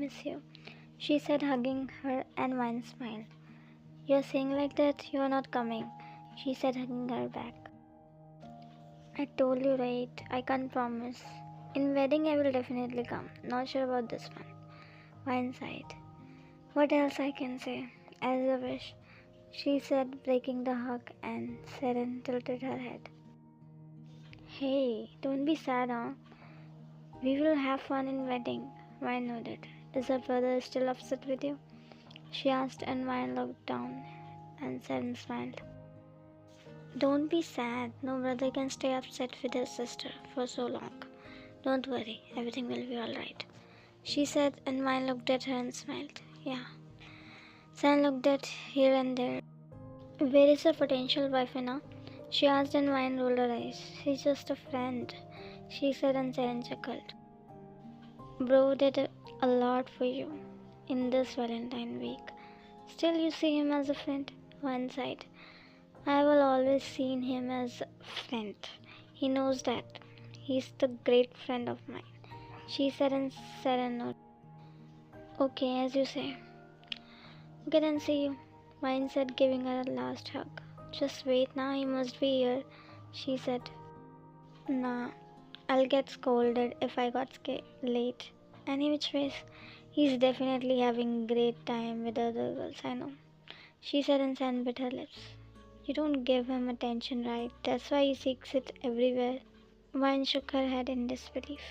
miss you, she said, hugging her, and Wine smiled. You're saying like that? You're not coming, she said, hugging her back. I told you right, I can't promise. In wedding I will definitely come. Not sure about this one. Wine sighed. What else I can say? As a wish, she said, breaking the hug, and Seren tilted her head. Hey, don't be sad, huh? We will have fun in wedding. Wine nodded. Is her brother still upset with you? She asked, and Wine looked down, and Seren smiled. Don't be sad. No brother can stay upset with his sister for so long. Don't worry, everything will be alright, she said, and Wine looked at her and smiled. Yeah. Seren looked at here and there. Where is her potential wife now? She asked, and Wine rolled her eyes. She's just a friend, she said, and Seren chuckled. Bro did a lot for you in this Valentine week. Still, you see him as a friend? One sighed. I will always see him as a friend. He knows that. He's the great friend of mine, she said, and Seren nodded. Okay, as you say. Okay, then see you, Wine said, giving her a last hug. Just wait now, he must be here, she said. Nah, I'll get scolded if I got late. Any which ways, he's definitely having great time with other girls, I know, she said, and Sand bit her lips. You don't give him attention, right? That's why he seeks it everywhere. Wine shook her head in disbelief.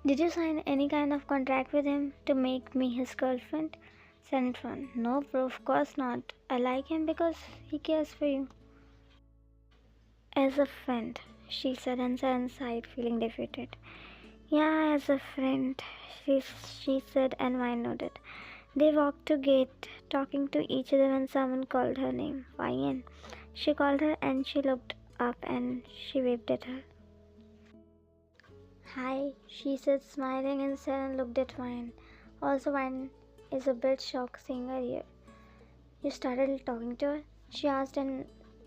Did you sign any kind of contract with him to make me his girlfriend? Sand frowned. No, bro, of course not. I like him because he cares for you. As a friend, she said, and Sand sighed, feeling defeated. Yeah, as a friend, she said, and Wine nodded. They walked to gate, talking to each other when someone called her name. Wine. She called her, and she looked up, and she waved at her. Hi, she said, smiling, and Seren looked at Wine. Also, Wine is a bit shocked seeing her here. You started talking to her? She asked, and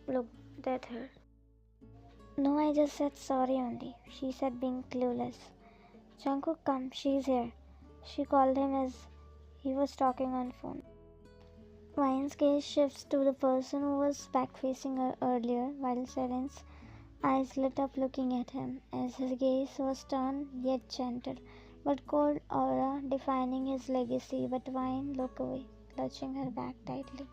looked at her. No, I just said sorry only, she said, being clueless. Jungkook, come, she's here. She called him as he was talking on phone. Wine's gaze shifts to the person who was back facing her earlier, while Seren's eyes lit up looking at him, as his gaze was stern yet gentle, but cold aura defining his legacy. But Wine looked away, clutching her back tightly.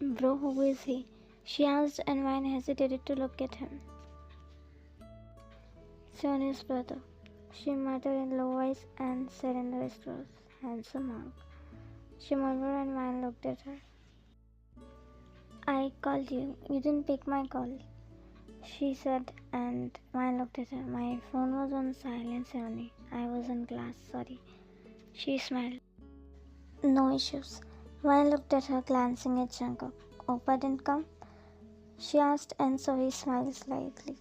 Bro, who is he? She asked, and Wine hesitated to look at him. Sonya's brother, she muttered in low voice, and Seren whispers, handsome monk. She murmured, and Wine looked at her. I called you. You didn't pick my call, she said, and Wine looked at her. My phone was on silent, only. I was in class, sorry. She smiled. No issues. Wine looked at her, glancing at Jungkook. Oppa didn't come? She asked, and so he smiled slightly.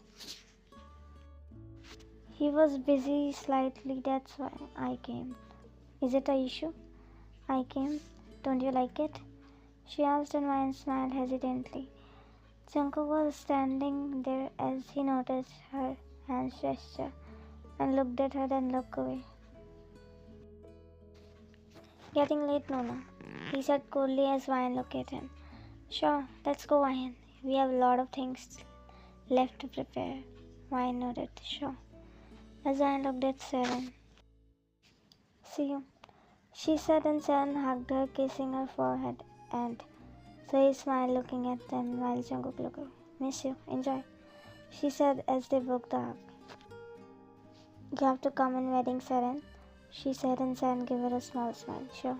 He was busy slightly, that's why I came. Is it an issue? I came. Don't you like it? She asked, and Wine smiled hesitantly. Jungkook was standing there as he noticed her hand gesture and looked at her, then looked away. Getting late, Nona, he said coolly as Wine looked at him. Sure, let's go, Wine. We have a lot of things left to prepare. Wine nodded. Sure. As Wine looked at Seren. See you, she said, and Seren hugged her, kissing her forehead, and so he smiled, looking at them while Jungkook looked away. Miss you. Enjoy, she said as they broke the hug. You have to come in wedding, Seren, she said, and Seren gave her a small smile. Sure.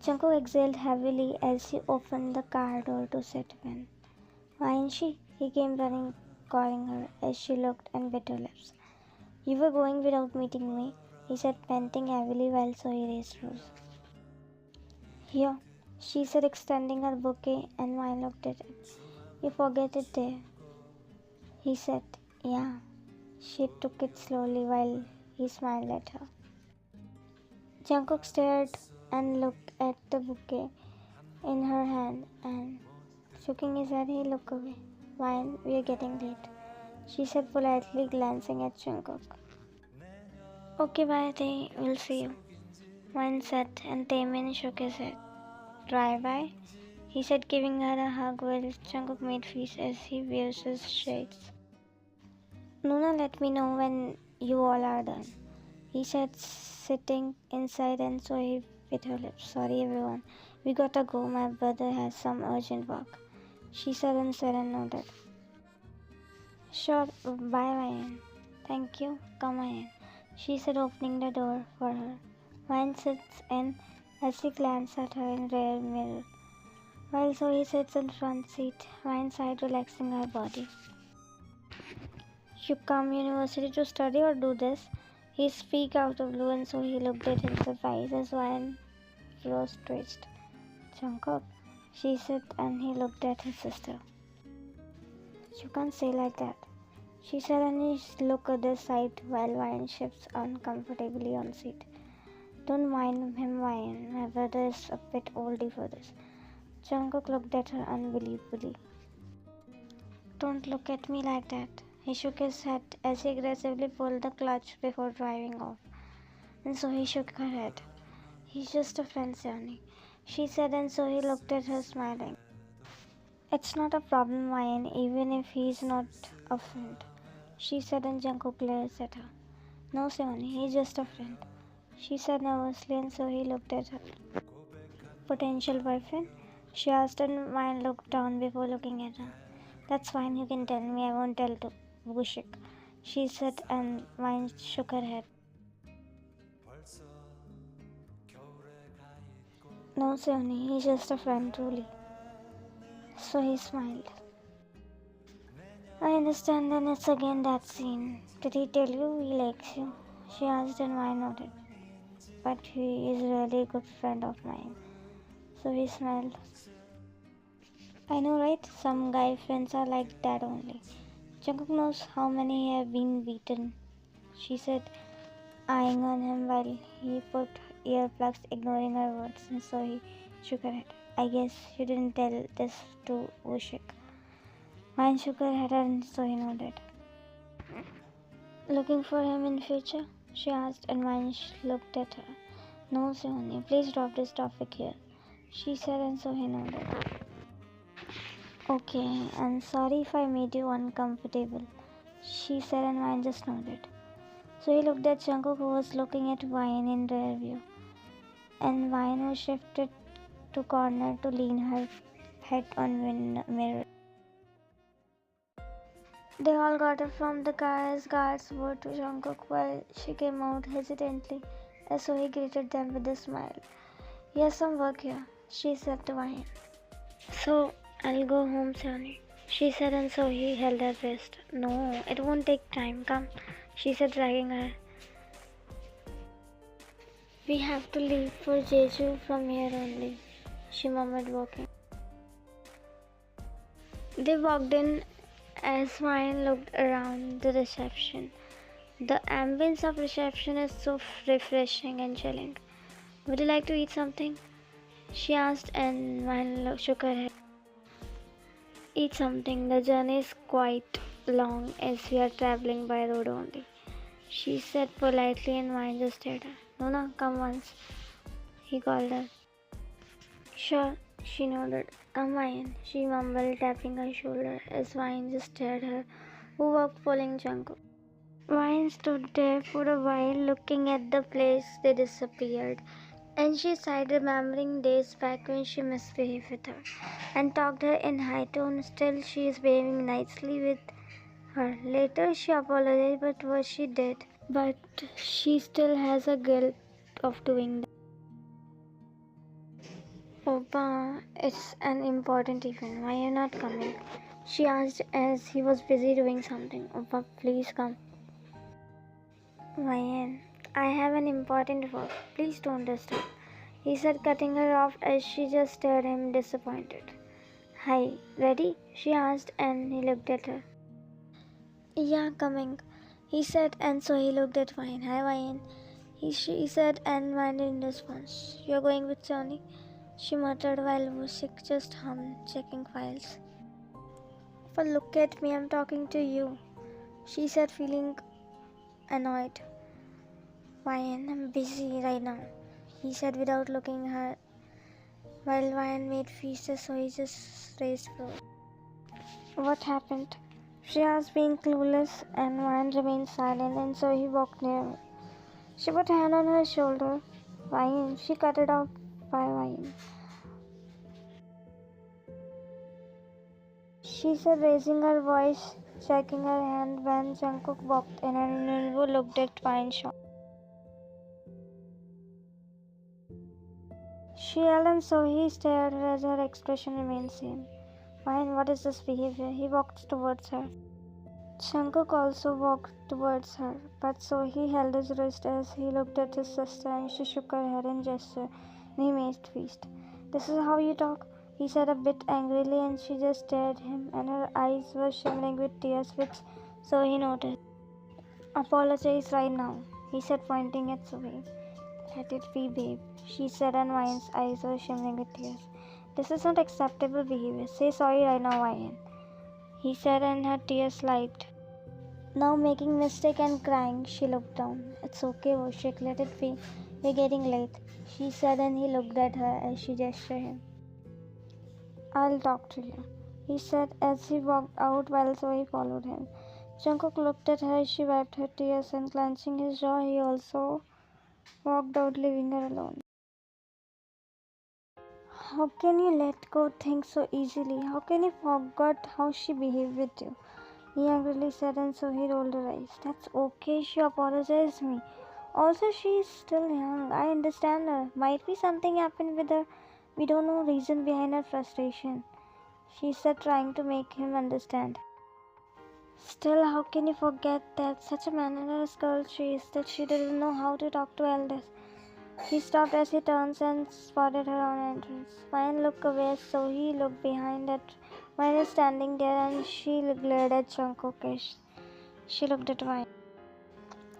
Jungkook exhaled heavily as he opened the car door to sit in. Why isn't she? He came running, calling her as she looked and bit her lips. You were going without meeting me, he said, panting heavily while Zoe raised Rose. Here, she said, extending her bouquet, and Wine looked at it. You forget it there, he said. Yeah. She took it slowly while he smiled at her. Jungkook stared and looked at the bouquet in her hand, and shaking his head, he looked away. We are getting late, she said politely, glancing at Jungkook. Okay, bye, Tae. We'll see you. Wine said, and Taemin shook his head. Drive-by? He said, giving her a hug while Jungkook made face as he wears his shades. Nuna, let me know when you all are done. He said, sitting inside, and so he bit her lips. Sorry, everyone. We gotta go. My brother has some urgent work. She said and said and nodded. Sure, bye, Ryan. Thank you. Come in. She said, opening the door for her. Ryan sits in as she glances at her in rear mirror. While Zoe sits in front seat, Ryan side relaxing her body. You come university to study or do this? He speak out of blue and so he looked at him surprised as Ryan rose twitched. Jungkook, she said and he looked at his sister. You can't say like that. She said and he looked at the side while Ryan shifts uncomfortably on seat. Don't mind him, Ryan. My brother is a bit oldie for this. Jungkook looked at her unbelievably. Don't look at me like that. He shook his head as he aggressively pulled the clutch before driving off. And so he shook her head. He's just a friend, Seoni, she said, and so he looked at her smiling. It's not a problem, Ryan, even if he's not a friend, she said, and Jungkook glared at her. No, Seoni, he's just a friend, she said nervously, and so he looked at her. Potential boyfriend? She asked, and Ryan looked down before looking at her. That's fine, you can tell me, I won't tell to Bushik, she said, and Ryan shook her head. No, Seoni, he's just a friend, truly. So he smiled. I understand, then it's again that scene. Did he tell you he likes you? She asked, and Ryan nodded. But he is really a good friend of mine. So he smiled. I know, right? Some guy friends are like that only. Jungkook knows how many have been beaten, she said, eyeing on him while he put earplugs, ignoring her words, and so he shook her head. I guess you didn't tell this to Ushik. Ryan shook her head and so he nodded. Looking for him in future? She asked, and Ryan looked at her. No, Seoni, please drop this topic here, she said, and so he nodded. Okay, I'm sorry if I made you uncomfortable, she said, and Ryan just nodded. So he looked at Jungkook, who was looking at Ryan in rear view, and Ryan was shifted to corner to lean her head on mirror. They all got up from the car as guards were to Jungkook while she came out hesitantly, and so he greeted them with a smile. He has some work here, she said to Ryan. So I'll go home, Sonny, she said, and so he held her wrist. No, it won't take time. Come, she said, dragging her. We have to leave for Jeju from here only, she murmured, walking. They walked in as Ryan looked around the reception. The ambience of reception is so refreshing and chilling. Would you like to eat something? She asked, and Ryan shook her head. Eat something. The journey is quite long as we are traveling by road only, she said politely, and Ryan just stared at her. Nona, come once, he called her. Sure, she nodded. Come, Ryan, she mumbled, tapping her shoulder as Ryan just stared at her, who walked following Jungkook. Ryan stood there for a while looking at the place they disappeared, and she sighed, remembering days back when she misbehaved with her and talked her in high tone. Still, she is behaving nicely with her. Later, she apologized for what she did, but she still has a guilt of doing that. Oppa, it's an important event. Why are you not coming? She asked as he was busy doing something. Oppa, please come. Ryan, I have an important work. Please don't disturb, he said, cutting her off as she just stared at him disappointed. Hi, ready? She asked, and he looked at her. Yeah, coming, he said, and so he looked at Ryan. Hi, Ryan, she said, and Ryan in response. You're going with Johnny? She muttered while Vushik just hummed, checking files. But look at me, I'm talking to you, she said, feeling annoyed. Ryan, I'm busy right now, he said without looking at her. While Ryan made faces, so he just raised brows. What happened? She asked, being clueless, and Ryan remained silent, and so he walked near her. She put a hand on her shoulder. Ryan, she cut it off by Ryan. She said, raising her voice, shaking her hand when Jungkook walked in, and Nilbu looked at Ryan shocked. She yelled, and so he stared at her as her expression remained same. Ryan, what is this behavior? He walked towards her. Jungkook also walked towards her, but so he held his wrist as he looked at his sister, and she shook her head in gesture, and he made feast. This is how you talk? He said a bit angrily, and she just stared at him, and her eyes were shimmering with tears, which so he noticed. Apologize right now, he said, pointing at Zoe. Let it be, babe, she said, and Ryan's eyes were shimmering with tears. This is not acceptable behavior. Say sorry right now, Ryan, he said, and her tears sliped. Now making mistake and crying, she looked down. It's okay, Voshik, let it be. We're getting late, she said, and he looked at her as she gestured him. I'll talk to you, he said as he walked out while Zoe followed him. Jungkook looked at her as she wiped her tears, and clenching his jaw, he also walked out, leaving her alone. How can you let go things so easily? How can you forget how she behaved with you? He angrily said, and so he rolled her eyes. That's okay, she apologized me. Also, she is still young. I understand her. Might be something happened with her. We don't know reason behind her frustration, she said, trying to make him understand. Still, how can you forget that such a mannerless girl she is, that she didn't know how to talk to elders? He stopped as he turned and spotted her on entrance. Ryan looked away, so he looked behind at Ryan is standing there, and she glared at Jungkook as she looked at Ryan.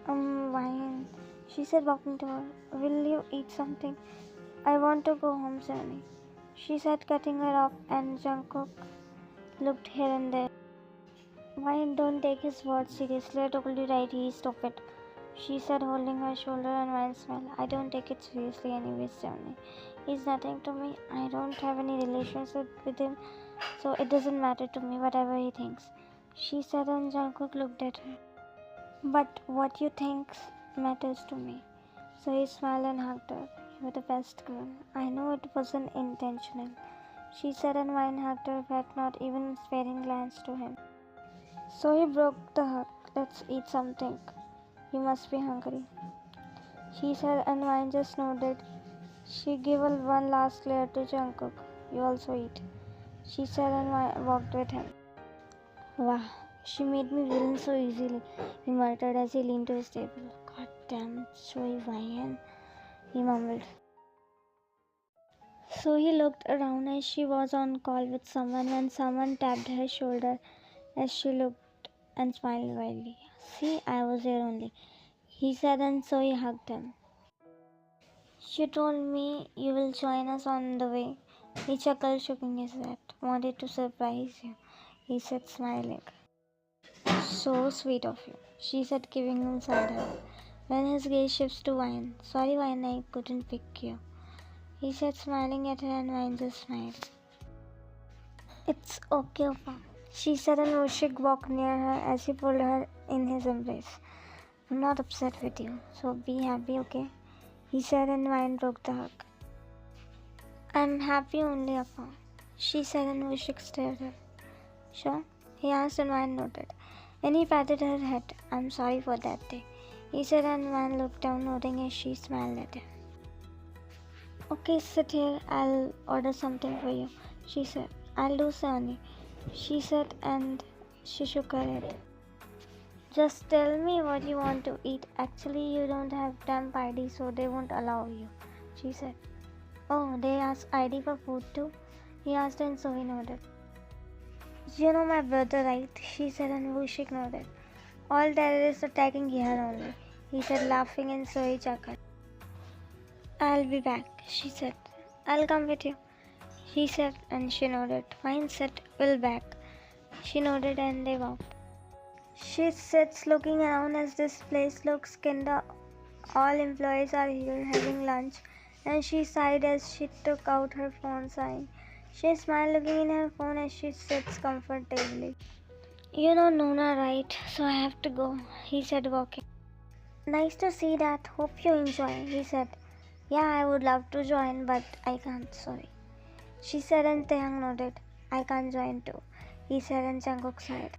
Ryan, she said, walking to her. Will you eat something? I want to go home, Sunny, she said, cutting her off, and Jungkook looked here and there. Ryan, don't take his words seriously. I told you right, he is stupid, she said, holding her shoulder, and Ryan smiled. I don't take it seriously anyways, Sunny. He's nothing to me. I don't have any relationship with him, so it doesn't matter to me whatever he thinks, she said, and Jungkook looked at her. But what you think matters to me. So he smiled and hugged her. You're the best girl. I know it wasn't intentional, she said, and Ryan hugged her back, not even sparing glance to him. So he broke the hug. Let's eat something. You must be hungry, she said, and Ryan just nodded. She gave one last glare to Jungkook. You also eat, she said, and walked with him. Wow, she made me villain so easily, he muttered as he leaned to his table. God damn, Joey Ryan, he mumbled. So he looked around as she was on call with someone when someone tapped her shoulder as she looked and smiled widely. See, I was here only, he said, and so he hugged him. You told me you will join us on the way, he chuckled, shaking his head. Wanted to surprise you, he said, smiling. So sweet of you, she said, giving him side hug. When his gaze shifts to Wine. Sorry, Wine, I couldn't pick you, he said, smiling at her, and Wine just smiled. It's okay, Opa, she said, and Ushik walked near her as he pulled her in his embrace. I'm not upset with you, so be happy, okay? He said, and Wine broke the hug. I'm happy only, Appa, she said, and Ushik stared at her. Sure? He asked, and Wine nodded. And he patted her head. I'm sorry for that day, he said, and Wine looked down, nodding as she smiled at him. Okay, sit here. I'll order something for you, she said. I'll do Sunny, she said, and she shook her head. Just tell me what you want to eat. Actually, you don't have temp ID, so they won't allow you, she said. Oh, they ask ID for food too? He asked, and so he nodded. You know my brother, right? She said, and Vushik nodded. All terrorists attacking here only, he said, laughing, and so he chuckled. I'll be back, she said. I'll come with you, he said, and she nodded. Fine, said, we'll back. She nodded, and they walked. She sits looking around as this place looks kinda All employees are here having lunch, and she sighed as she took out her phone, sighing. She smiled, looking in her phone as she sits comfortably. You know Nona, right? So I have to go, he said, walking. Nice to see that. Hope you enjoy, he said. Yeah, I would love to join, but I can't, sorry. She said, and Taehyung nodded. I can't join too, he said, and Jungkook sighed.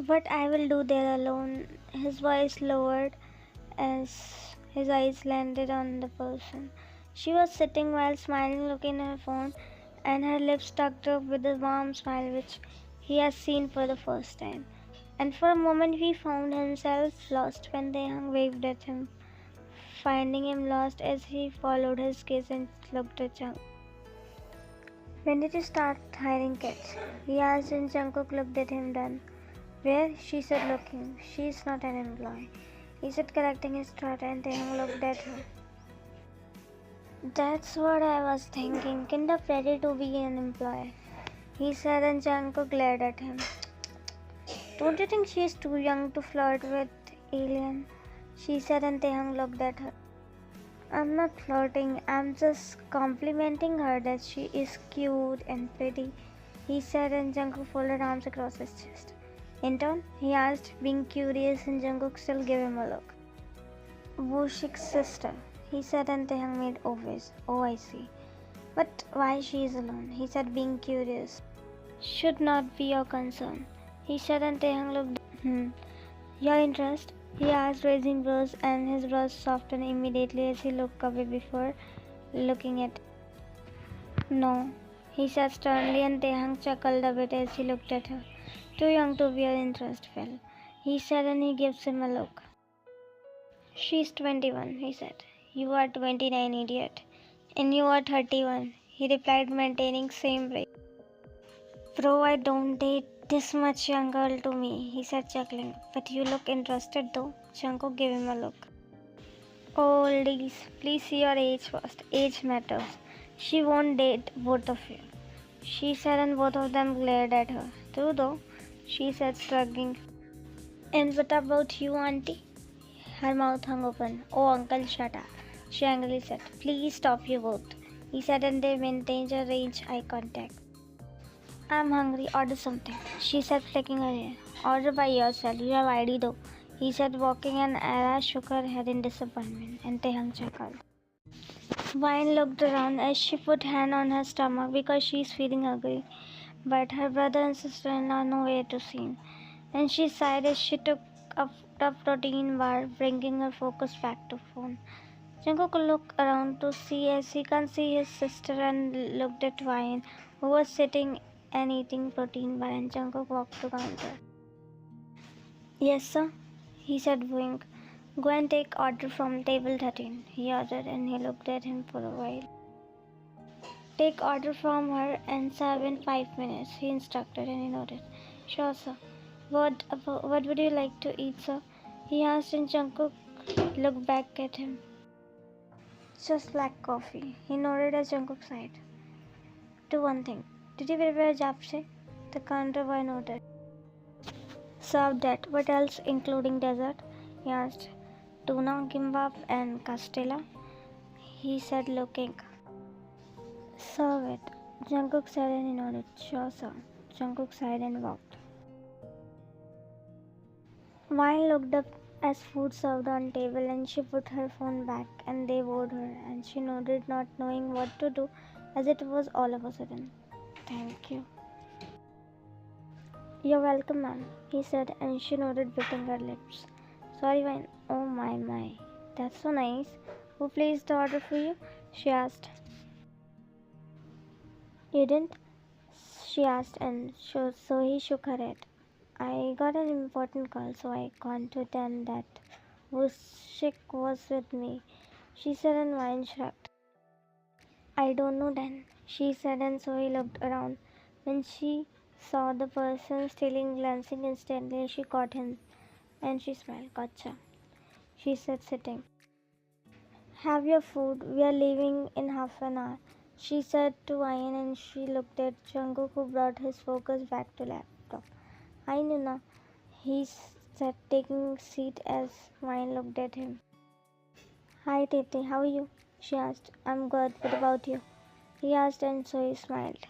What I will do there alone, his voice lowered as his eyes landed on the person. She was sitting while smiling, looking at her phone, and her lips tucked up with a warm smile which he had seen for the first time. And for a moment he found himself lost when Taehyung waved at him, finding him lost as he followed his gaze and looked at Jungkook. When did you start hiring kids? He asked, and Jungkook looked at him then. Where? She said, looking. She's not an employee. He said, correcting his thought, and Taehyung looked at her. That's what I was thinking. Kinda ready to be an employee, he said, and Jungkook glared at him. Don't you think she's too young to flirt with alien? She said, and Taehyung looked at her. I'm not flirting. I'm just complimenting her that she is cute and pretty, he said, and Jungkook folded arms across his chest. Intern? He asked, being curious, and Jungkook still gave him a look. Wooshik's sister, he said, and Taehyung made obvious. Oh, I see. But why she is alone? He said, being curious. Should not be your concern, he said, and Taehyung looked. Your interest? He asked, raising brows, and his brows softened immediately as he looked away before looking at. No, he said sternly, and Taehyung chuckled a bit as he looked at her. Too young to be your interest, Phil, he said, and he gives him a look. She's 21, he said. You are 29, idiot. And you are 31, he replied, maintaining same break. Bro, I don't date this much young girl to me, he said, chuckling. But you look interested though. Jungkook gave him a look. Oh, oldies, please see your age first. Age matters. She won't date both of you, she said, and both of them glared at her. True though, she said, shrugging. And what about you, auntie? Her mouth hung open. Oh, uncle, shut up, she angrily said. Please stop you both, he said, and they maintained a range eye contact. I'm hungry, order something, she said, flicking her hair. Order by yourself, you have ID though, he said, walking, and Ara shook her head in disappointment, and Taehyung chuckled. Vine looked around as she put hand on her stomach because she's feeling hungry, but her brother and sister-in-law nowhere to seen, and she sighed as she took a protein bar, bringing her focus back to phone. Jungkook looked around to see as he can't see his sister and looked at Vine, who was sitting and eating protein bar, and Jungkook walked to counter. Yes, sir, he said, wink. Go and take order from table 13, he ordered, and he looked at him for a while. Take order from her and serve in 5 minutes, he instructed, and he nodded. Sure, sir. What would you like to eat, sir? He asked, and Jungkook looked back at him. Just black coffee, he nodded as Jungkook sighed. Do one thing. Did you prepare japchae? The counter boy nodded. Serve that. What else, including dessert? He asked. Tuna, gimbap, and castella, he said, looking. Serve it, Jungkook said, and he nodded. Sure, sir. Jungkook sighed and walked. Vine looked up as food served on table, and she put her phone back, and they bowed her, and she nodded, not knowing what to do, as it was all of a sudden. Thank you. You're welcome, ma'am, he said, and she nodded, biting her lips. Sorry, Vine. Oh my. That's so nice. Who placed the order for you? She asked. You didn't? She asked, and so he shook her head. I got an important call, so I can't attend that. Wushik was with me, she said, and Vine shrugged. I don't know then, she said, and so he looked around. When she saw the person stealing, glancing instantly, she caught him, and she smiled. Gotcha, she said, sitting. Have your food. We are leaving in half an hour, she said to Vine, and she looked at Jungkook, who brought his focus back to laptop. Hi, Nuna, he said, taking a seat as Vine looked at him. Hi Tete, how are you? She asked. I'm good, what about you? He asked and so he smiled.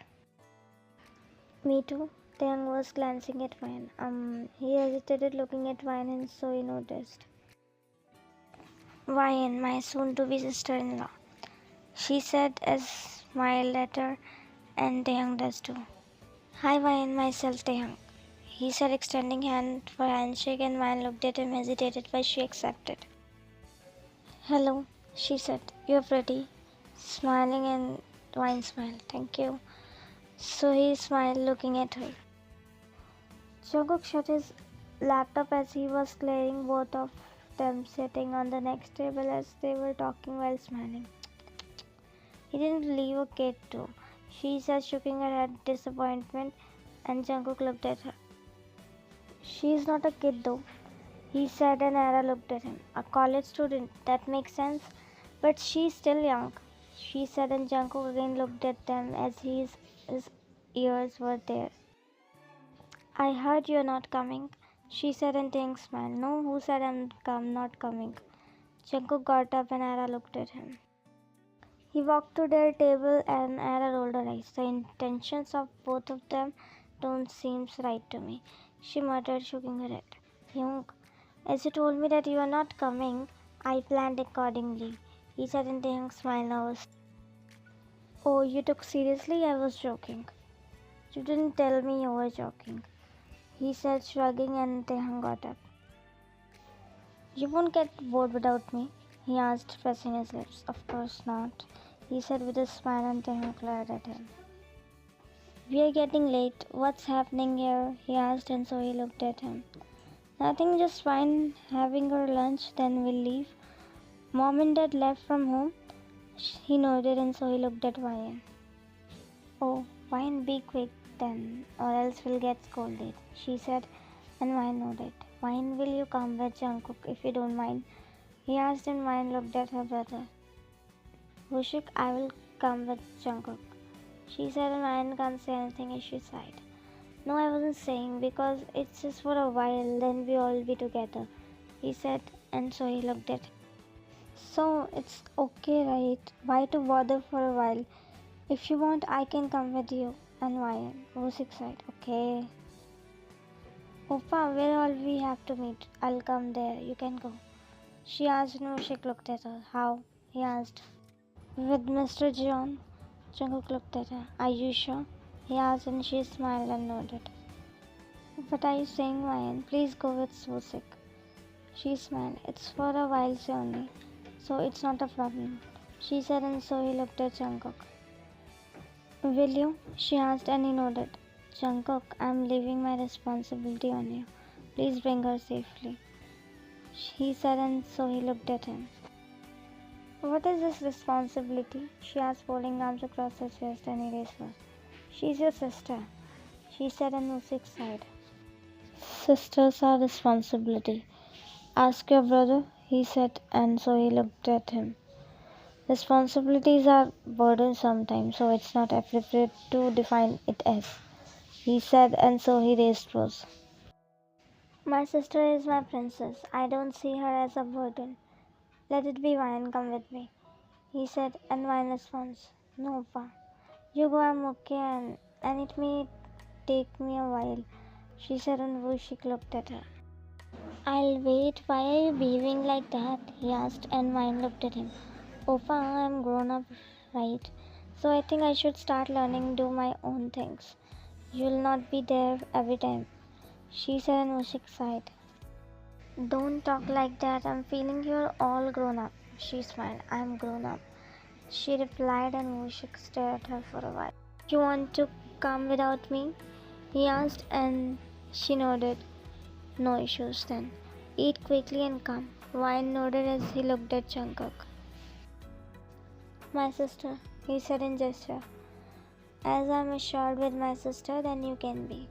Me too. Taehyung was glancing at Wine. He hesitated looking at Wine and so he noticed. Wine, my soon-to-be sister-in-law. She said as smiled at her and Taehyung does too. Hi Wine, myself Taehyung. He said extending hand for handshake and Wine looked at him, hesitated but she accepted. Hello, she said. You're pretty. Smiling and Wine smiled. Thank you. So he smiled looking at her. Jungkook shut his laptop as he was clearing, both of them sitting on the next table as they were talking while smiling. He didn't leave a kid too, she said, shaking her head disappointment, and Jungkook looked at her. She's not a kid though, he said, and Ara looked at him. A college student, that makes sense, but she's still young, she said, and Jungkook again looked at them as his ears were there. I heard you're not coming, she said, and Taehyung smiled. No, who said not coming? Jungkook got up and Ara looked at him. He walked to their table and Ara rolled her eyes. The intentions of both of them don't seem right to me, she muttered, shaking her head. Hyung, as you told me that you are not coming, I planned accordingly, he said, and Taehyung smiled nervously. Oh, you took seriously? I was joking. You didn't tell me you were joking, he said, shrugging, and Taehyung got up. You won't get bored without me? He asked, pressing his lips. Of course not, he said with a smile, and Taehyung glared at him. We are getting late. What's happening here? He asked, and so he looked at him. Nothing, just fine, having our lunch, then we'll leave. Mom and Dad left from home? He nodded, and so he looked at Ryan. Oh, Wine, be quick then, or else we'll get scolded, she said, and Wine nodded. Wine, will you come with Jungkook if you don't mind? He asked, and Wine looked at her brother. Wushik, I will come with Jungkook, she said, and Wine can't say anything as she sighed. No, I wasn't saying, because it's just for a while, then we all be together, he said, and so he looked at him. So, it's okay, right? Why to bother for a while? If you want, I can come with you. And Ryan was excited. Okay. Oppa, where all we have to meet? I'll come there. You can go. She asked and Mushik looked at her. How? He asked. With Mr. John. Jungkook looked at her. Are you sure? He asked and she smiled and nodded. What are you saying, Ryan? Please go with Susik. She smiled. It's for a while only, so it's not a problem, she said, and so he looked at Jungkook. Will you? She asked, and he nodded. Jungkook, I'm leaving my responsibility on you. Please bring her safely, he said, and so he looked at him. What is this responsibility? She asked, folding arms across her chest, and he raised her. She's your sister, she said, and Musik sighed. Sisters are responsibility. Ask your brother, he said, and so he looked at him. Responsibilities are burden sometimes, so it's not appropriate to define it as, he said, and so he raised brows. My sister is my princess. I don't see her as a burden. Let it be Wine, come with me, he said, and Wine responds, no, Pa. You go, I'm okay, and it may take me a while, she said, and Vushik looked at her. I'll wait. Why are you behaving like that? He asked, and Wine looked at him. Opa, I'm grown up, right? So I think I should start learning do my own things. You'll not be there every time, she said, and Mushik sighed. Don't talk like that. I'm feeling you're all grown up. She smiled. I'm grown up, she replied, and Mushik stared at her for a while. You want to come without me? He asked, and she nodded. No issues then. Eat quickly and come. Wine nodded as he looked at Jungkook. My sister, he said in gesture. As I'm assured with my sister, then you can be,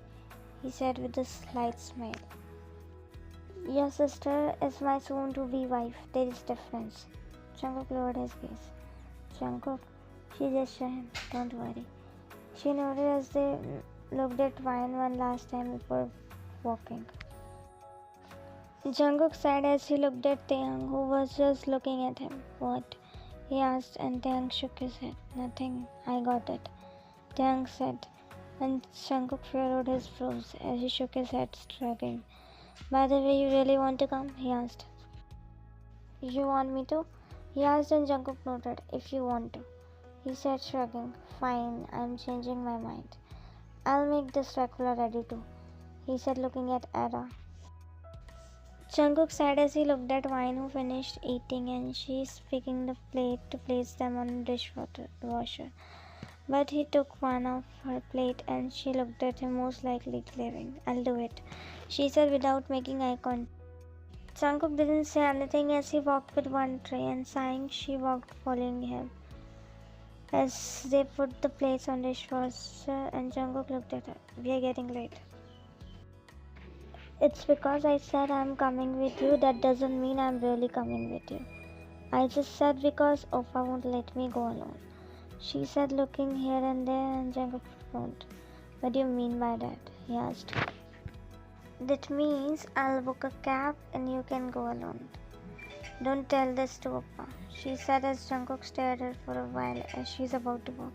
he said with a slight smile. Your sister is my soon-to-be wife. There is difference. Jungkook lowered his gaze. Jungkook, she gestured him. Don't worry. She nodded as they looked at Wine one last time before walking. Jungkook sighed as he looked at Taehyung, who was just looking at him. What? He asked, and Taehyung shook his head. Nothing. I got it, Taehyung said, and Jungkook furrowed his brows as he shook his head, shrugging. By the way, you really want to come? He asked. You want me to? He asked, and Jungkook nodded. If you want to, he said, shrugging. Fine, I'm changing my mind. I'll make this Dracula ready too, he said, looking at Ada. Jungkook sighed as he looked at Wine, who finished eating, and she's picking the plate to place them on the dishwasher. But he took one off her plate, and she looked at him, most likely glaring. I'll do it, she said without making eye contact. Jungkook didn't say anything as he walked with one tray, and sighing, she walked following him. As they put the plates on the dishwasher, and Jungkook looked at her. We are getting late. It's because I said I'm coming with you, that doesn't mean I'm really coming with you. I just said because Oppa won't let me go alone, she said, looking here and there, and Jungkook frowned. What do you mean by that? He asked. That means I'll book a cab and you can go alone. Don't tell this to Oppa, she said as Jungkook stared at her for a while as she's about to walk.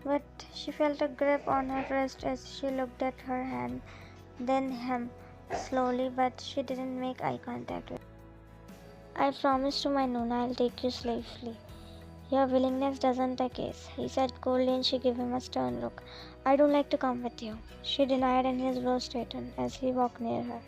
But she felt a grip on her wrist as she looked at her hand, then him, slowly, but she didn't make eye contact with him. I promise to my Nuna I'll take you safely. Your willingness doesn't a case, he said coldly, and she gave him a stern look. I don't like to come with you, she denied, and his brows straightened as he walked near her.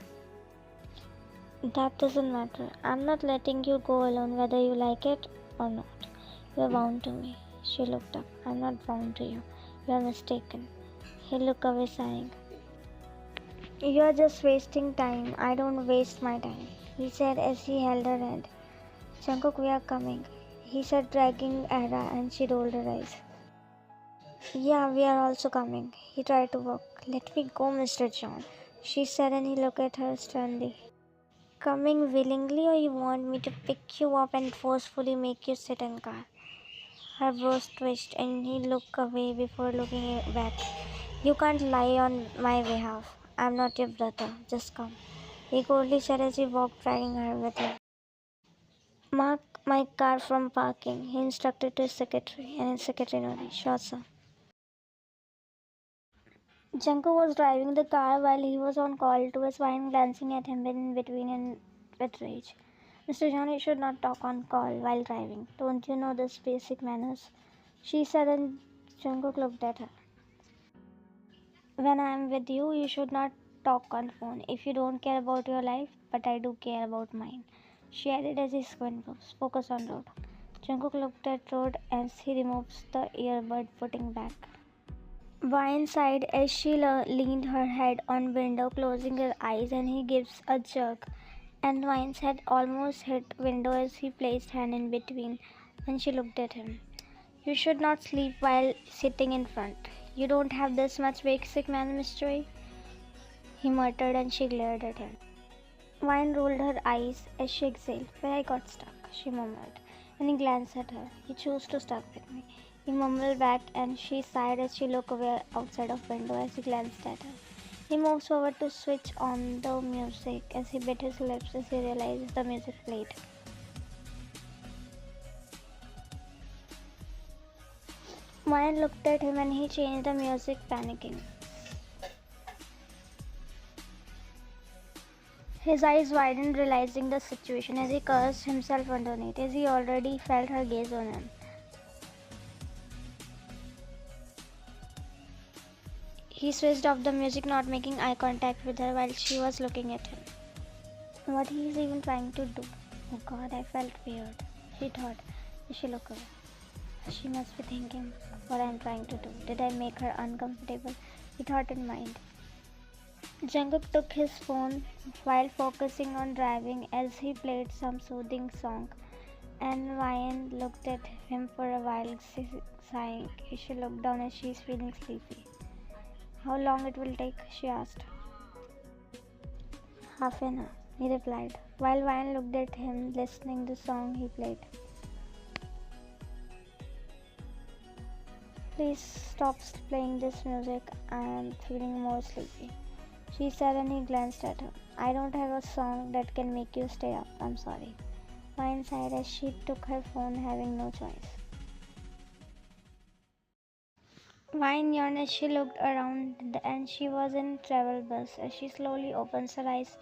That doesn't matter. I'm not letting you go alone whether you like it or not. You're bound to me. She looked up. I'm not bound to you. You're mistaken. He looked away, sighing. You're just wasting time. I don't waste my time, he said as he held her hand. Jungkook, we are coming, he said, dragging Ada, and she rolled her eyes. Yeah, we are also coming. He tried to walk. Let me go, Mr. John, she said, and he looked at her sternly. Coming willingly, or you want me to pick you up and forcefully make you sit in car? Her brows twitched, and he looked away before looking back. You can't lie on my behalf. I'm not your brother. Just come, he coldly said as he walked, dragging her with him. Mark my car from parking, he instructed to his secretary, and his secretary nodded. Sure, sir. Jungkook was driving the car while he was on call to his wife, glancing at him in between and with rage. Mr. John, you should not talk on call while driving. Don't you know this basic manners? She said, and Jungkook looked at her. When I am with you, you should not talk on phone. If you don't care about your life, but I do care about mine, she added as he squint moves. Focus on road. Jungkook looked at road as he removes the earbud, putting back. Vine sighed as she leaned her head on window, closing her eyes, and he gives a jerk, and Vine's head almost hit window as he placed hand in between, and she looked at him. You should not sleep while sitting in front. You don't have this much basic man mystery, he muttered, and she glared at him. Vine rolled her eyes as she exhaled. Where I got stuck, she murmured, and he glanced at her. You chose to stuck with me, he mumbled back, and she sighed as she looked away outside of window as he glanced at her. He moved forward to switch on the music as he bit his lips as he realized the music played. Vine looked at him and he changed the music, panicking. His eyes widened, realizing the situation, as he cursed himself underneath, as he already felt her gaze on him. He switched off the music, not making eye contact with her while she was looking at him. What he is even trying to do? Oh God, I felt weird, she thought as she looked away. She must be thinking what I am trying to do. Did I make her uncomfortable? He thought in mind. Jungkook took his phone while focusing on driving as he played some soothing song, and Ryan looked at him for a while, sighing. She looked down as she is feeling sleepy. How long it will take? She asked. Half an hour, he replied, while Ryan looked at him, listening to the song he played. Please stop playing this music. I am feeling more sleepy, she said, and he glanced at her. I don't have a song that can make you stay up. I'm sorry. Vine sighed as she took her phone, having no choice. Vine yawned as she looked around, and she was in travel bus. As she slowly opened her eyes,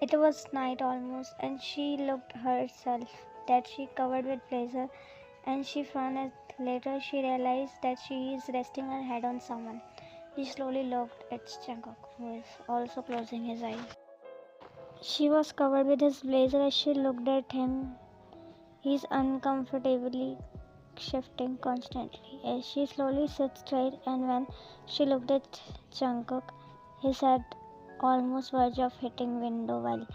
it was night almost, and she looked herself that she covered with blazer, and she frowned as later she realized that she is resting her head on someone. She slowly looked at Jungkook, who is also closing his eyes. She was covered with his blazer. As she looked at him, he's uncomfortably shifting constantly. As she slowly sat straight, and when she looked at Jungkook, his head almost verge of hitting window while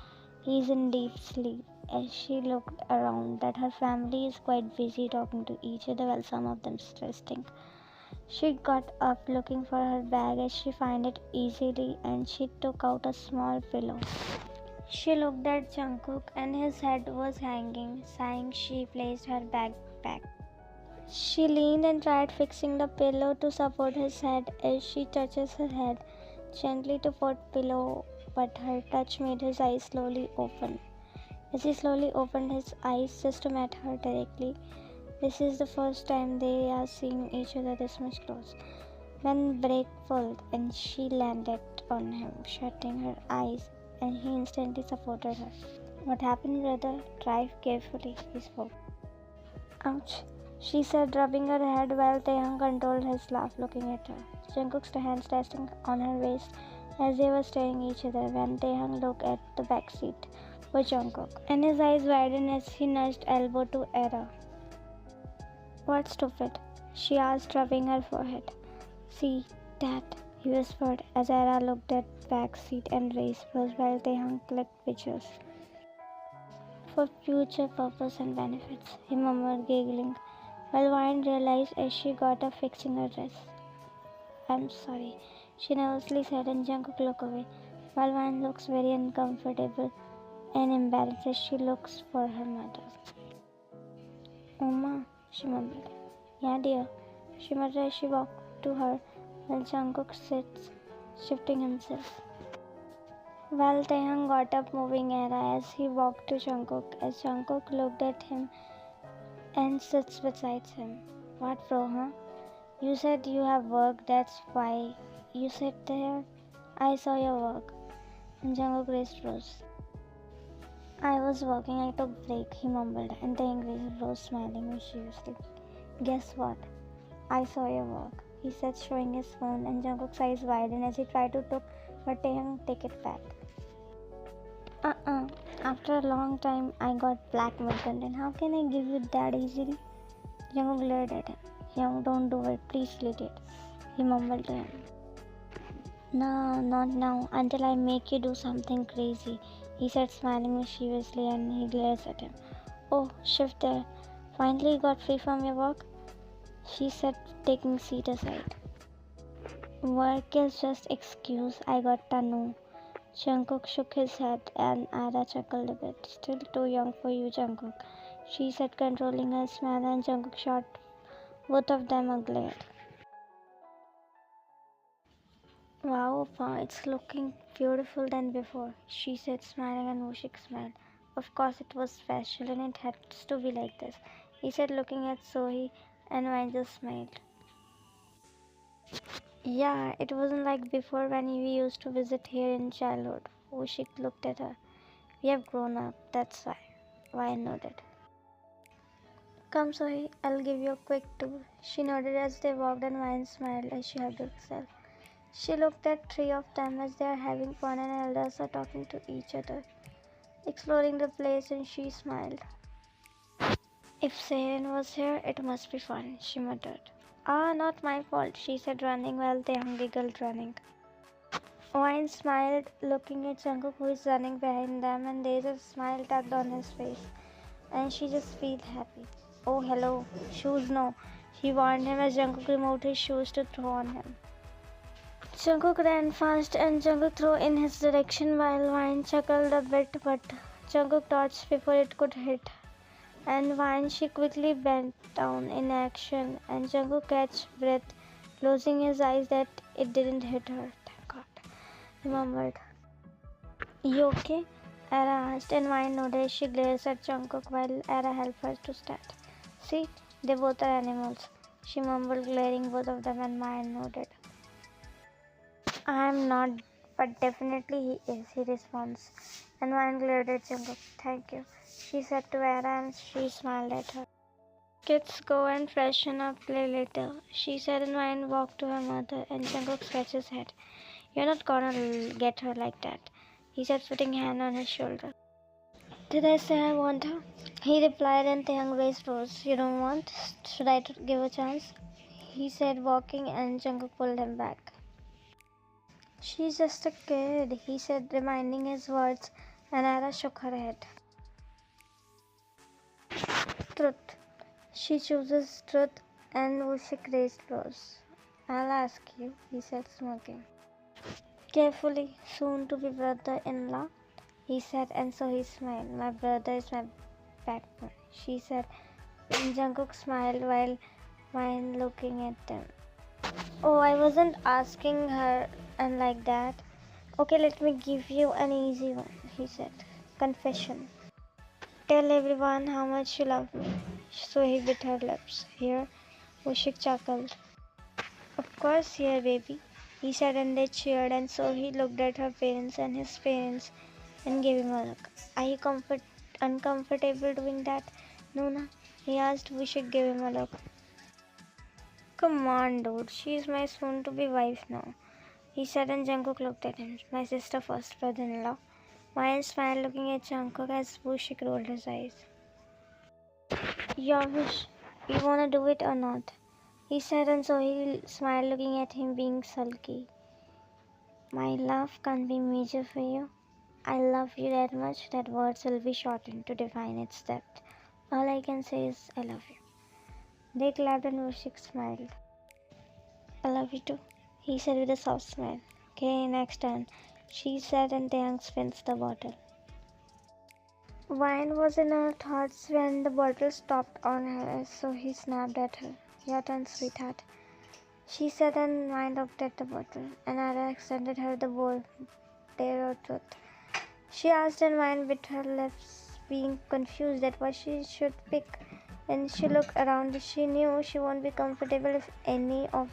he's in deep sleep. As she looked around, that her family is quite busy talking to each other while some of them resting. She got up looking for her bag as she found it easily, and she took out a small pillow. She looked at Jungkook and his head was hanging. Sighing, she placed her bag back. She leaned and tried fixing the pillow to support his head as she touches her head gently to put pillow, but her touch made his eyes slowly open. As he slowly opened his eyes just to meet her directly, this is the first time they are seeing each other this much close. When brake pulled and she landed on him, shutting her eyes, and he instantly supported her. What happened, brother? Drive carefully, he spoke. Ouch, she said, rubbing her head while Taehyung controlled his laugh, looking at her. Jungkook's hands resting on her waist as they were staring at each other when Taehyung looked at the back seat for Jungkook, and his eyes widened as he nudged elbow to Era. What stupid? She asked, rubbing her forehead. See that, he whispered as Era looked at back seat and raised purse while Taehyung clicked pictures. For future purpose and benefits, he murmured, giggling, while Vine realized as she got up fixing her dress. I'm sorry, she nervously said, and Jungkook looked away, while Vine looks very uncomfortable and embarrassed as she looks for her mother. Oma, she mumbled. Yeah, dear, she muttered as she walked to her, while Jungkook sits, shifting himself. While Taehyung got up, moving Era as he walked to Jungkook, as Jungkook looked at him and sits beside him. What, bro, huh? You said you have work, that's why you sit there? I saw your work. And Jungkook raised rose. I was working, I took break, he mumbled, and Taehyung raised rose, smiling mischievously. Guess what? I saw your work, he said, showing his phone, and Jungkook's eyes widened as he tried to talk, but Taehyung took it back. After a long time, I got blackmail content. How can I give you that easily? Jungkook glared at him. Young, don't do it. Please delete it. He mumbled to him. No, not now. Until I make you do something crazy, he said, smiling mischievously, and he glares at him. Oh, shift there. Finally you got free from your work? She said, taking seat aside. Work is just excuse. I got Tanu. Jungkook shook his head and Ara chuckled a bit. Still too young for you, Jungkook, she said, controlling her smile, and Jungkook shot both of them a glare. Wow, Pa, it's looking beautiful than before, she said, smiling a Nushik smile. Of course it was special and it had to be like this, he said, looking at Sohee, and Vine just smiled. Yeah, it wasn't like before when we used to visit here in childhood. Ushik looked at her. We have grown up, that's why. Vine nodded. Come, Sohee, I'll give you a quick tour. She nodded as they walked, and Vine smiled as she hugged herself. She looked at three of them as they are having fun and elders are talking to each other, exploring the place, and she smiled. If Seren was here, it must be fun, she muttered. Ah, not my fault, she said, running while Taehyung giggled, running. Vine smiled, looking at Jungkook, who is running behind them, and there's a smile tugged on his face, and she just feels happy. Oh, hello. Shoes no, she warned him as Jungkook removed his shoes to throw on him. Jungkook ran fast, and Jungkook threw in his direction while Vine chuckled a bit, but Jungkook dodged before it could hit. And Vine, she quickly bent down in action, and Jungkook catch breath, closing his eyes that it didn't hit her. Thank God. he mumbled. You okay? Era asked, and Vine nodded. She glared at Jungkook while Era helped her to stand. See, they both are animals, she mumbled, glaring both of them, and Vine nodded. I am not, but definitely he is, he responds. And Vine glared at Jungkook. Thank you, she said to Era, and she smiled at her. Kids, go and freshen up, play later, she said, and Vine walked to her mother, and Jungkook scratched his head. You're not gonna get her like that, he said, putting a hand on his shoulder. Did I say I want her? He replied, and Taehyung raised rose. You don't want? Should I give a chance? He said, walking, and Jungkook pulled him back. She's just a kid, he said, reminding his words, and Ara shook her head. Truth. She chooses truth, and Wushik raised rose. I'll ask you, he said, smirking. Carefully, soon to be brother-in-law, he said, and so he smiled. My brother is my backbone, she said, and Jungkook smiled while Vine looking at them. Oh, I wasn't asking her and like that. Okay, let me give you an easy one, he said. Confession. Tell everyone how much you love me. So he bit her lips. Here, Wushik chuckled. Of course, here, baby, he said, and they cheered, and so he looked at her parents and his parents and gave him a look. Are you uncomfortable doing that, Nuna? He asked. Wushik gave him a look. Come on, dude, she's my soon-to-be wife now, he said, and Jungkook looked at him. My sister first, brother-in-law. Ryan smiled, looking at Jungkook as Wushik rolled his eyes. Your wish. You wanna do it or not? He said, and so he smiled, looking at him, being sulky. My love can't be major for you. I love you that much that words will be shortened to define its depth. All I can say is, I love you. They clapped and Wushik smiled. I love you too, he said with a soft smile. Okay, next turn, she said, and Taehyung spins the bottle. Wine was in her thoughts when the bottle stopped on her, so he snapped at her. Your turn, sweetheart, she said, and Wine looked at the bottle, and Ara extended her the bowl. Dare or truth? She asked, and Wine bit her lips, being confused at what she should pick. When she looked around, she knew she won't be comfortable if any of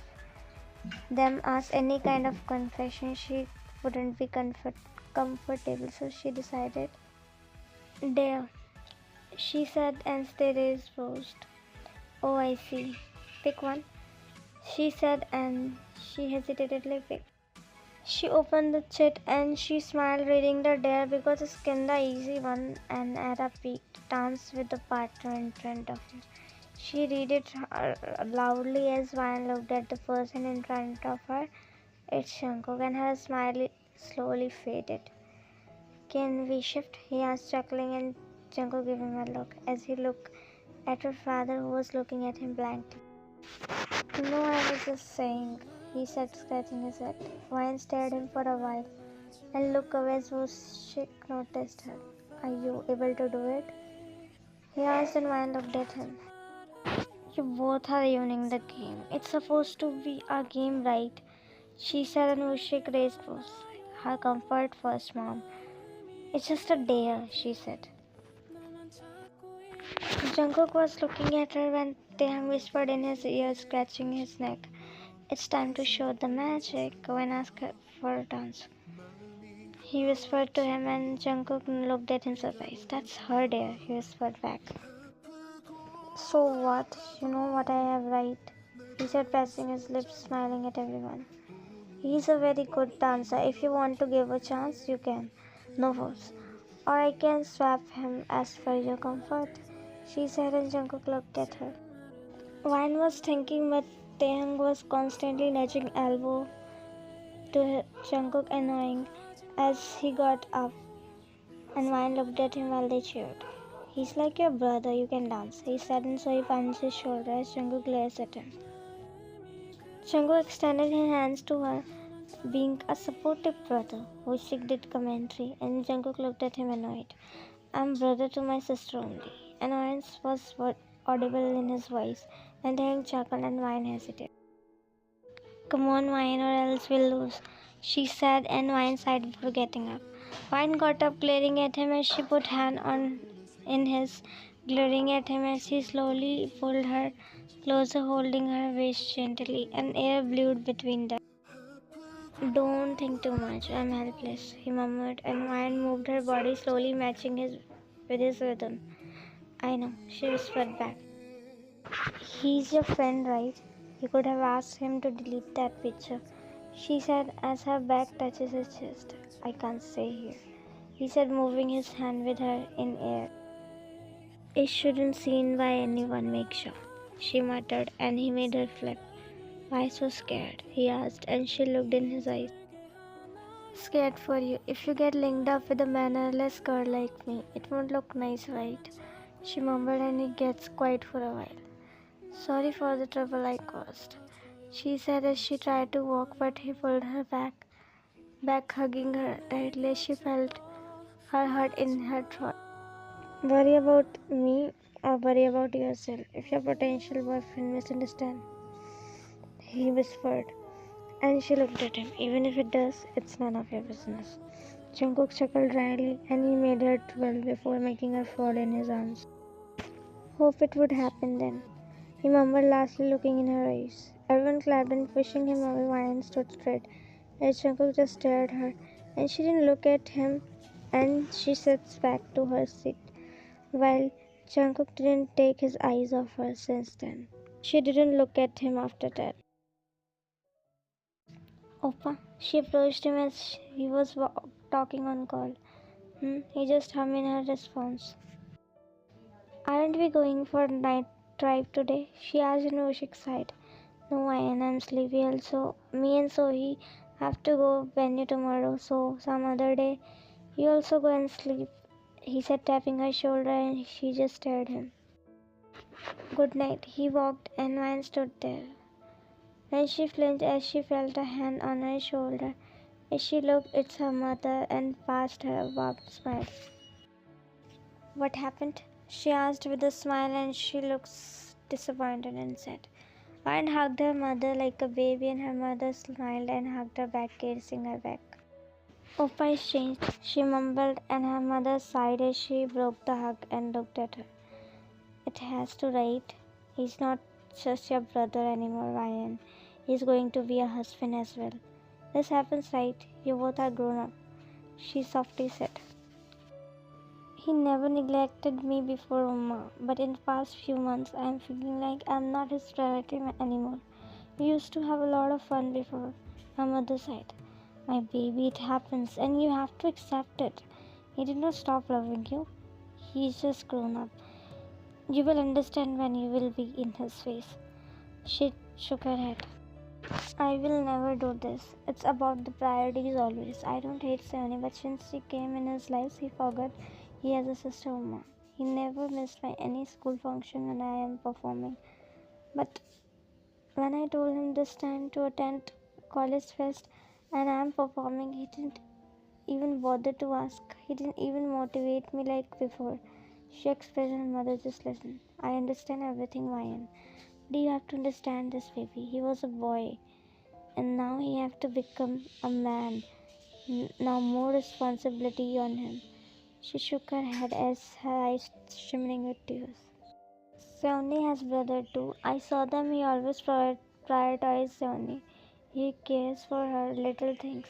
them asked any kind of confession. She wouldn't be comfortable, so she decided. Dare, she said, and they raised rose. Oh, I see. Pick one, she said, and she hesitantly picked. She opened the chit and she smiled, reading the dare because it's kinda easy one, and Ada peeked. Dance with the partner in front of you. She read it loudly as Vine looked at the person in front of her. It's Jungkook, and her smile slowly faded. Can we shift? He asked, chuckling, and Jungkook gave him a look as he looked at her father, who was looking at him blankly. No, I was just saying, he said, scratching his head. Vine stared him for a while and looked away as Wushik noticed her. Are you able to do it? He asked, and Vine looked at him. You both are ruining the game. It's supposed to be a game, right? She said, and Wushik raised rose. Her comfort first, Mom. It's just a dare, she said. Jungkook was looking at her when Taehyung whispered in his ear, scratching his neck. It's time to show the magic. Go and ask her for a dance, he whispered to him, and Jungkook looked at him surprised. That's her dare, he whispered back. So what? You know what I have, right? He said, pressing his lips, smiling at everyone. He's a very good dancer. If you want to give a chance, you can. No force. Or I can swap him as for your comfort, she said, and Jungkook looked at her. Vine was thinking, but Taehyung was constantly nudging elbow to Jungkook, annoying as he got up, and Vine looked at him while they cheered. He's like your brother, you can dance, he said, and so he punched his shoulder as Jungkook glared at him. Jungkook extended his hands to her, being a supportive brother. Wushik did commentary, and Jungkook looked at him annoyed. I'm brother to my sister only. Annoyance was audible in his voice, and Taehyung chuckled and Vine hesitated. Come on, Vine, or else we'll lose, she said, and Wine sighed before getting up. Wine got up, glaring at him as she put hand on in his, glaring at him as he slowly pulled her closer, holding her waist gently, and air blew between them. Don't think too much, I'm helpless, he murmured, and Wine moved her body slowly, matching his with his rhythm. I know, she whispered back. He's your friend, right? You could have asked him to delete that picture, she said as her back touches his chest. I can't stay here, he said, moving his hand with her in air. It shouldn't seen by anyone, make sure, she muttered, and he made her flip. Why so scared? He asked, and she looked in his eyes. Scared for you. If you get linked up with a mannerless girl like me, it won't look nice, right? She mumbled, and he gets quiet for a while. Sorry for the trouble I caused, she said as she tried to walk, but he pulled her back hugging her tightly as she felt her heart in her throat. Worry about me or worry about yourself if your potential boyfriend misunderstands, he whispered, and she looked at him. Even if it does, it's none of your business. Jungkook chuckled dryly, and he made her twirl before making her fall in his arms. Hope it would happen then, he mumbled, lastly looking in her eyes. Everyone clapped, and pushing him away, Ryan stood straight. As Jungkook just stared at her, and she didn't look at him, and she sits back to her seat, while Jungkook didn't take his eyes off her since then. She didn't look at him after that. Oppa, she approached him as he was talking on call. He just hummed in her response. Aren't we going for a night drive today? She asked in Oshik's side. No, I'm sleepy also. Me and Sohi have to go venue tomorrow, so some other day. You also go and sleep, he said, tapping her shoulder, and she just stared at him. Good night, he walked, and Ryan stood there. Then she flinched as she felt a hand on her shoulder. As she looked, it's her mother, and past her a warped smile. What happened? She asked with a smile, and she looked disappointed and said. Ryan hugged her mother like a baby, and her mother smiled and hugged her back, kissing her back. Oppa is changed, she mumbled, and her mother sighed as she broke the hug and looked at her. It has to, right? He's not just your brother anymore, Ryan. He's going to be a husband as well. This happens, right? You both are grown up, she softly said. He never neglected me before, Uma, but in the past few months I am feeling like I'm not his priority anymore. We used to have a lot of fun before, her mother said. My baby, it happens, and you have to accept it. He did not stop loving you. He's just grown up. You will understand when you will be in his face. She shook her head. I will never do this. It's about the priorities always. I don't hate Sunny, but since she came in his life, he forgot he has a sister Uma. He never missed any school function when I am performing. But when I told him this time to attend college fest and I am performing, he didn't even bother to ask. He didn't even motivate me like before. She explained, her mother just listened. I understand everything, Ryan. Do you have to understand this, baby? He was a boy, and now he have to become a man. Now more responsibility on him. She shook her head as her eyes shimmering with tears. Seoni has brother too. I saw them. He always prioritizes Seoni. He cares for her little things.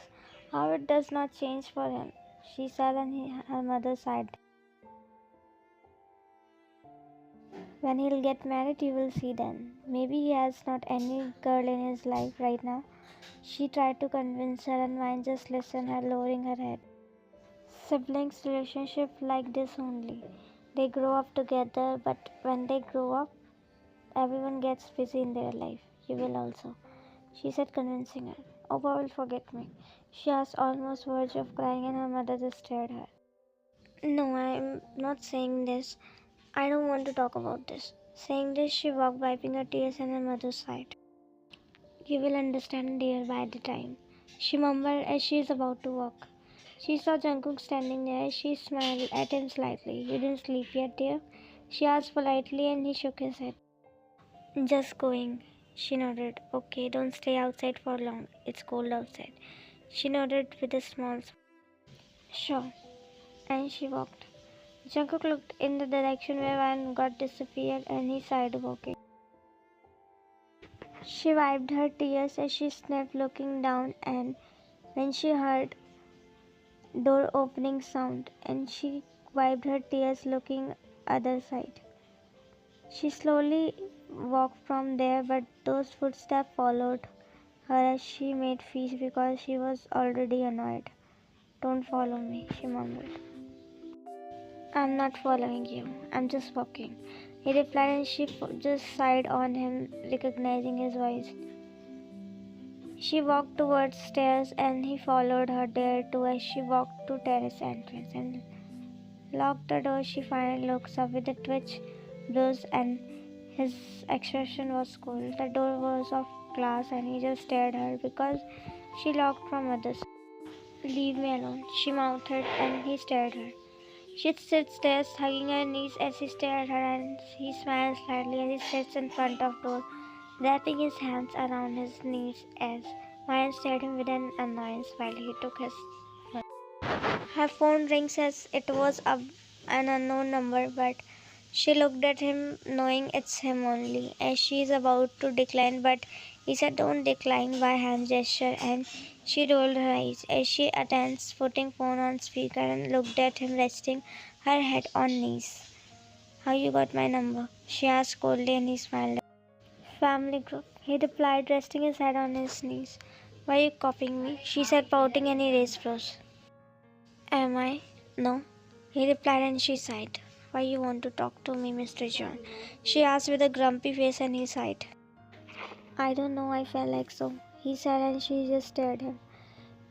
How it does not change for him, she said, and her mother sighed. When he'll get married, you will see then. Maybe he has not any girl in his life right now. She tried to convince her, and Vine just listened, her lowering her head. Siblings relationship like this only. They grow up together, but when they grow up, everyone gets busy in their life. You will also, she said, convincing her. Opa will forget me, she asked, almost verge of crying, and her mother just stared at her. No, I'm not saying this. I don't want to talk about this. Saying this, she walked, wiping her tears, and her mother sighed. You will understand, dear, by the time, she mumbled as she is about to walk. She saw Jungkook standing there. She smiled at him slightly. You didn't sleep yet, dear? She asked politely, and he shook his head. Just going, she nodded. Okay, don't stay outside for long. It's cold outside. She nodded with a small smile. Sure. And she walked. Jungkook looked in the direction where Van got disappeared and he sighed, walking. She wiped her tears as she sniffed, looking down, and when she heard door opening sound, and she wiped her tears, looking other side. She slowly walked from there, but those footsteps followed her as she made peace because she was already annoyed. Don't follow me, she mumbled. I'm not following you. I'm just walking. He replied and she just sighed on him, recognizing his voice. She walked towards stairs and he followed her there too as she walked to terrace entrance and locked the door. She finally looks up with a twitch bruise and his expression was cool. The door was of glass and he just stared her because she locked from others. Leave me alone, she mouthed and he stared her. She sits there, hugging her knees as he stared at her, and he smiles slightly as he sits in front of door, wrapping his hands around his knees as Ryan stared him with an annoyance while he took his phone. Her phone rings as it was an unknown number, but she looked at him knowing it's him only, as she is about to decline, but he said don't decline by hand gesture, and she rolled her eyes as she attends, putting phone on speaker and looked at him resting her head on knees. How you got my number? She asked coldly and he smiled. Family group, he replied, resting his head on his knees. Why are you copying me? She said, pouting, and he raised brows. Am I? No. He replied and she sighed. Why you want to talk to me, Mr. John? She asked with a grumpy face and he sighed. I don't know, I felt like so. He said and she just stared him.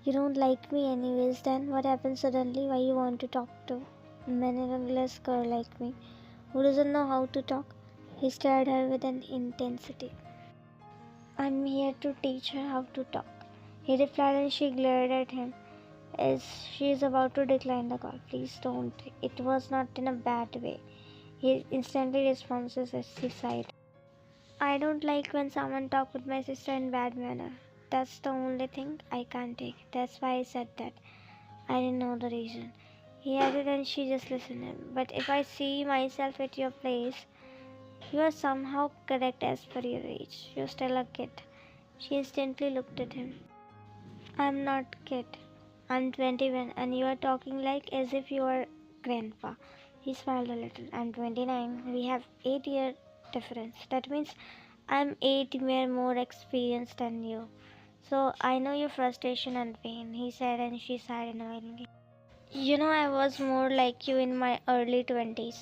You don't like me anyways, then what happened suddenly? Why you want to talk to a meaningless girl like me who doesn't know how to talk? He stared her with an intensity. I'm here to teach her how to talk. He replied and she glared at him as she is about to decline the call. Please don't. It was not in a bad way. He instantly responses as she sighed. I don't like when someone talks with my sister in bad manner. That's the only thing I can't take. That's why I said that. I didn't know the reason. He added and she just listened him. But if I see myself at your place, you are somehow correct as per your age. You're still a kid. She instantly looked at him. I'm not kid. I'm 21 and you are talking like as if you are grandpa. He smiled a little. I'm 29. We have 8-year difference. That means I'm 8 years more experienced than you. So I know your frustration and pain, he said and she sighed annoyingly. You know, I was more like you in my early 20s.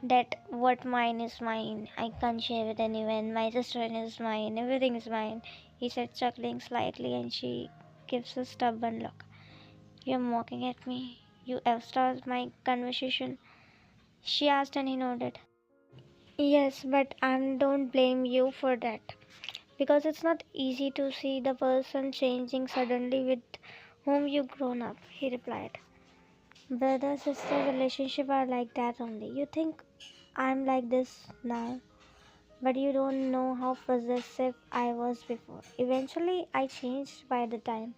That what mine is mine. I can't share with anyone. My sister is mine. Everything is mine. He said, chuckling slightly, and she gives a stubborn look. You're mocking at me. You eavesdropped my conversation. She asked, and he nodded. Yes, but I don't blame you for that. Because it's not easy to see the person changing suddenly with whom you grown up, he replied. Brother sister relationship are like that only. You think I'm like this now, but you don't know how possessive I was before. Eventually, I changed by the time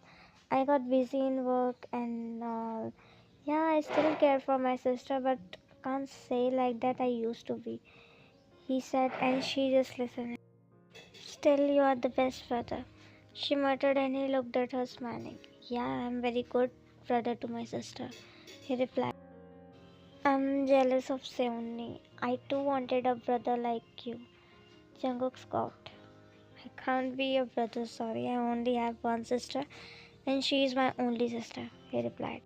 I got busy in work and all. Yeah, I still care for my sister, but can't say like that I used to be, he said, and she just listened. Still, you are the best brother, she muttered, and he looked at her smiling. Yeah, I'm very good brother to my sister, he replied. I'm jealous of Seonni. I too wanted a brother like you. Jungkook scoffed. I can't be your brother, sorry. I only have one sister, and she is my only sister, he replied.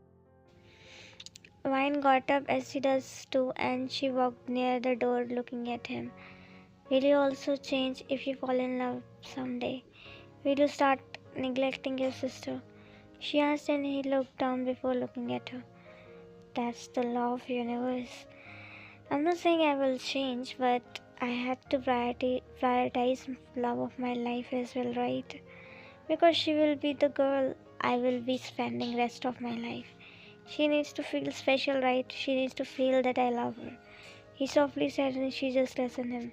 Vine got up as she does too, and she walked near the door looking at him. Will you also change if you fall in love someday? Will you start neglecting your sister? She asked, and he looked down before looking at her. That's the law of universe. I'm not saying I will change, but I have to prioritize love of my life as well, right? Because she will be the girl I will be spending rest of my life. She needs to feel special, right? She needs to feel that I love her. He softly said and she just listened him.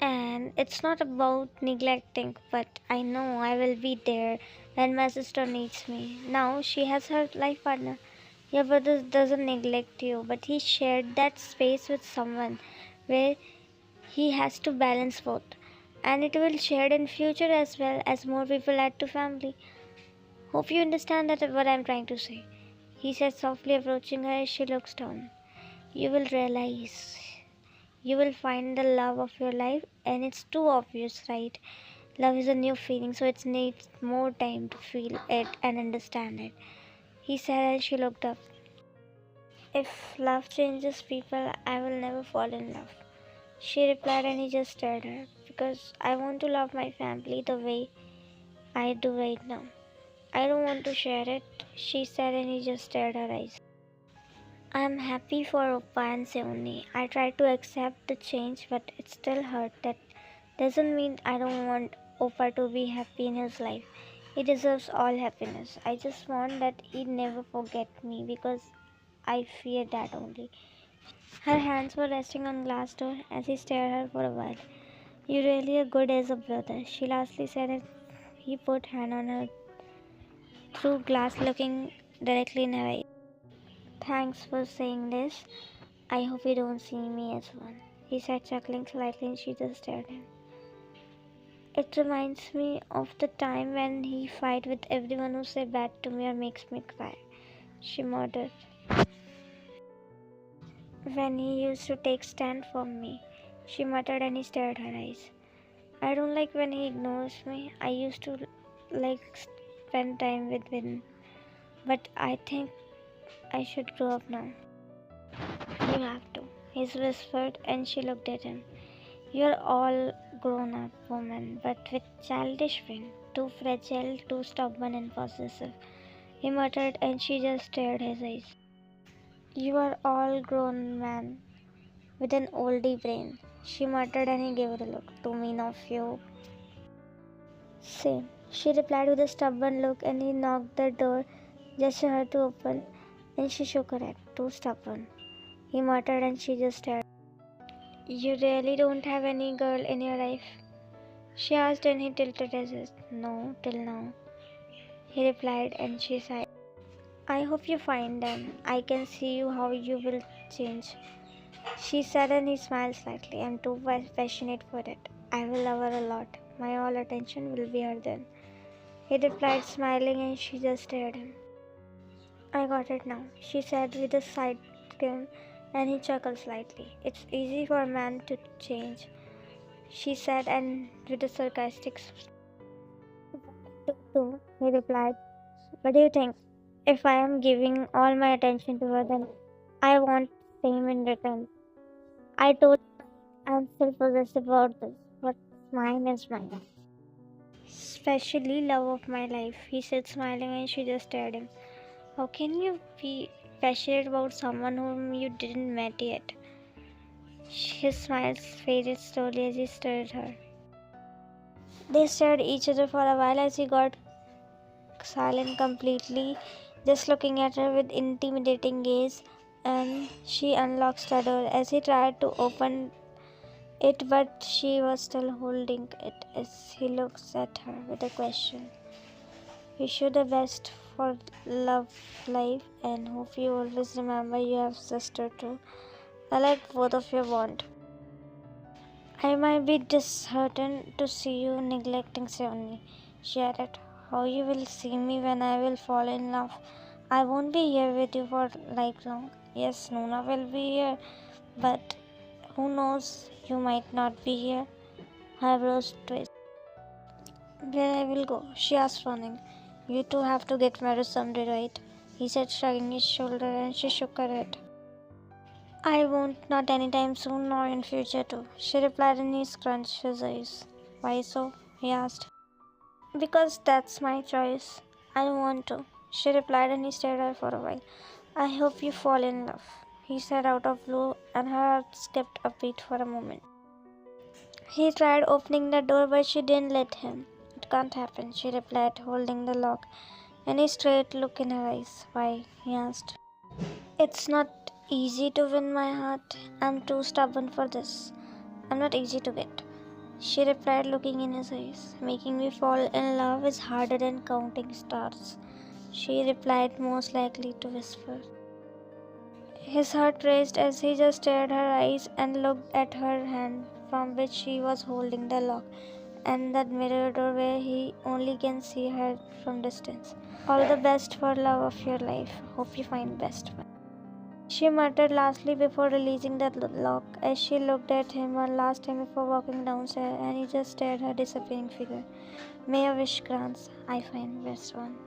And it's not about neglecting, but I know I will be there and my sister needs me. Now she has her life partner. Your brother doesn't neglect you, but he shared that space with someone where he has to balance both. And it will share in future as well as more people add to family. Hope you understand that what I'm trying to say. He said softly, approaching her as she looks down. You will realize. You will find the love of your life, and it's too obvious, right? Love is a new feeling, so it needs more time to feel it and understand it. He said as she looked up. If love changes people, I will never fall in love. She replied, and he just stared at her. Because I want to love my family the way I do right now. I don't want to share it, she said, and he just stared her eyes. I'm happy for Oppa and Seoni. I try to accept the change, but it still hurt. That doesn't mean I don't want Oppa to be happy in his life. He deserves all happiness. I just want that he never forget me because I fear that only. Her hands were resting on glass door as he stared at her for a while. You really are good as a brother, she lastly said as he put hand on her through glass looking directly in her eyes. Thanks for saying this. I hope you don't see me as one, he said, chuckling slightly, and she just stared at him. It reminds me of the time when he fight with everyone who say bad to me or makes me cry, she murmured. When he used to take stand for me, she muttered, and he stared her eyes. I don't like when he ignores me. I used to like spend time with him, but I think I should grow up now. You have to, he whispered, and she looked at him. You're all grown up woman, but with childish brain, too fragile, too stubborn and possessive, he muttered, and she just stared his eyes. You are all grown man with an oldie brain, she muttered, and he gave her a look. Too mean of you. Same, she replied with a stubborn look, and he knocked the door, gestured her to open, and she shook her head. Too stubborn, he muttered, and she just stared. You really don't have any girl in your life? She asked, and he tilted his head. No, till now, he replied, and she sighed. I hope you find them. I can see you how you will change, she said, and he smiled slightly. I'm too passionate for it. I will love her a lot. My all attention will be her then, he replied, smiling, and she just stared at him. I got it now, she said with a side grin, and he chuckled slightly. It's easy for a man to change, she said, and with a sarcastic smile. He replied, what do you think? If I am giving all my attention to her, then I want same in return. I told you I'm still possessed about this. What's mine is mine. Especially love of my life, he said, smiling, and she just stared at him. How can you be passionate about someone whom you didn't met yet? His smile faded slowly as he stared at her. They stared at each other for a while as he got silent completely, just looking at her with intimidating gaze, and she unlocked the door as he tried to open it, but she was still holding it as he looks at her with a question. Wish you the best for love life and hope you always remember you have sister too. I like both of your bond. I might be disheartened to see you neglecting Seoni, she added. How you will see me when I will fall in love. I won't be here with you for lifelong. Yes, Nuna will be here, but who knows, you might not be here. Her brows twist. Where I will go, she asked, frowning. You two have to get married someday, right? He said, shrugging his shoulder, and she shook her head. I won't, not anytime soon, nor in future too, she replied, and he scrunched his eyes. Why so? He asked. Because that's my choice. I don't want to, she replied, and he stared at her for a while. I hope you fall in love, he said out of blue, and her heart skipped a beat for a moment. He tried opening the door, but she didn't let him. It can't happen, she replied, holding the lock, and a straight look in her eyes. Why? He asked. It's not easy to win my heart. I'm too stubborn for this. I'm not easy to get. She replied, looking in his eyes. Making me fall in love is harder than counting stars. She replied, most likely to whisper. His heart raced as he just stared her eyes and looked at her hand from which she was holding the lock and that mirror door where he only can see her from distance. All the best for love of your life. Hope you find best one. She muttered lastly before releasing the lock as she looked at him one last time before walking downstairs, and he just stared her disappearing figure. May your wish grants, I find best one.